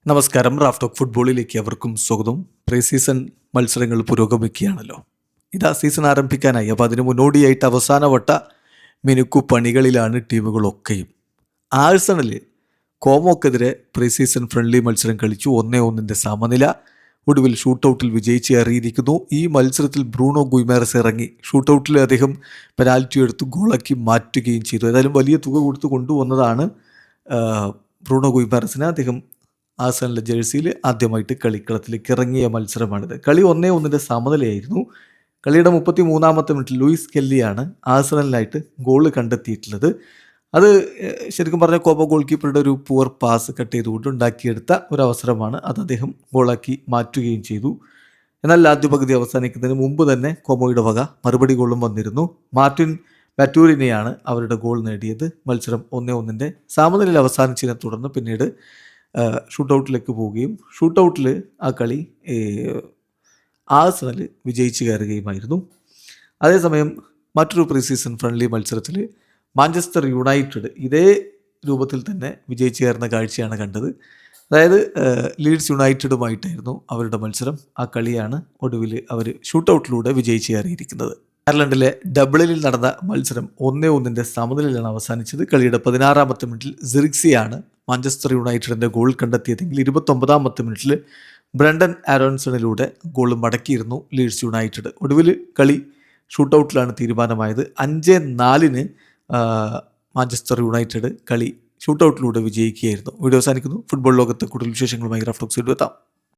നമസ്കാരം. Raf talk ഫുട്ബോളിലേക്ക് അവർക്കും സ്വാഗതം. പ്രീ സീസൺ മത്സരങ്ങൾ പുരോഗമിക്കുകയാണല്ലോ. ഇതാ സീസൺ ആരംഭിക്കാനായി. അപ്പോൾ അതിന് മുന്നോടിയായിട്ട് അവസാനവട്ട മിനുക്കു പണികളിലാണ് ടീമുകളൊക്കെയും. ആഴ്സണൽ കോമോക്കെതിരെ പ്രീ സീസൺ ഫ്രണ്ട്ലി മത്സരം കളിച്ചു. 1-1 സമനില. ഒടുവിൽ ഷൂട്ടൗട്ടിൽ വിജയിച്ച് അറിയിരിക്കുന്നു. ഈ മത്സരത്തിൽ ബ്രൂണോ ഗുയിമാരസ് ഇറങ്ങി ഷൂട്ടൗട്ടിൽ അദ്ദേഹം പെനാൽറ്റി എടുത്ത് ഗോളാക്കി മാറ്റുകയും ചെയ്തു. ഏതായാലും വലിയ തുക കൊടുത്ത് കൊണ്ടുവന്നതാണ് ബ്രൂണോ ഗുയിമാരസിനെ. അദ്ദേഹം ആഴ്സണലിൻ്റെ ജേഴ്സിയിൽ ആദ്യമായിട്ട് കളിക്കളത്തിലേക്ക് ഇറങ്ങിയ മത്സരമാണിത്. കളി 1-1 സമനിലയായിരുന്നു. കളിയുടെ 33-ാമത്തെ മിനിറ്റിൽ ലൂയിസ് കെല്ലിയാണ് ആഴ്സണലിനായിട്ട് ഗോൾ കണ്ടെത്തിയിട്ടുള്ളത്. അത് ശരിക്കും പറഞ്ഞാൽ കോപ്പ ഗോൾ കീപ്പറുടെ ഒരു പുവർ പാസ് കട്ട് ചെയ്തുകൊണ്ട് ഉണ്ടാക്കിയെടുത്ത ഒരു അവസരമാണ്. അത് അദ്ദേഹം ഗോളാക്കി മാറ്റുകയും ചെയ്തു. എന്നാൽ ആദ്യ പകുതി അവസാനിക്കുന്നതിന് മുമ്പ് തന്നെ കോമോയുടെ വക മറുപടി ഗോളും വന്നിരുന്നു. മാർട്ടിൻ ബാറ്റൂരിനെയാണ് അവരുടെ ഗോൾ നേടിയത്. മത്സരം 1-1 സമനിലയിൽ അവസാനിച്ചതിനെ തുടർന്ന് പിന്നീട് ഷൂട്ടൗട്ടിലേക്ക് പോവുകയും ഷൂട്ടൗട്ടിൽ ആ കളി ആഴ്സണൽ വിജയിച്ച് കയറുകയുമായിരുന്നു. അതേസമയം മറ്റൊരു പ്രീ സീസൺ ഫ്രണ്ട്ലി മത്സരത്തിൽ മാഞ്ചസ്റ്റർ യുണൈറ്റഡ് ഇതേ രൂപത്തിൽ തന്നെ വിജയിച്ച് കയറുന്ന കാഴ്ചയാണ് കണ്ടത്. അതായത് ലീഡ്സ് യുണൈറ്റഡുമായിട്ടായിരുന്നു അവരുടെ മത്സരം. ആ കളിയാണ് ഒടുവിൽ അവർ ഷൂട്ടൗട്ടിലൂടെ വിജയിച്ച് കയറിയിരിക്കുന്നത്. അയർലൻഡിലെ ഡബ്ലിനിൽ നടന്ന മത്സരം 1-1 സമനിലയിലാണ് അവസാനിച്ചത്. കളിയുടെ 16-ാമത്തെ മിനിറ്റിൽ സിറിക്സിയാണ് മാഞ്ചസ്റ്റർ യുണൈറ്റഡിൻ്റെ ഗോൾ കണ്ടെത്തിയതെങ്കിൽ 29-ാമത്തെ മിനിറ്റിൽ ബ്രണ്ടൻ ആരോൺസണിലൂടെ ഗോൾ മടക്കിയിരുന്നു ലീഡ്സ് യുണൈറ്റഡ്. ഒടുവിൽ കളി ഷൂട്ടൗട്ടിലാണ് തീരുമാനമായത്. 5-4 മാഞ്ചസ്റ്റർ യുണൈറ്റഡ് കളി ഷൂട്ടൗട്ടിലൂടെ വിജയിക്കുകയായിരുന്നു. വീഡിയോ അവസാനിക്കുന്നു. ഫുട്ബോൾ ലോകത്തെ കൂടുതൽ വിശേഷങ്ങളുമായി റാഫ് ടോക്സ് എത്താം.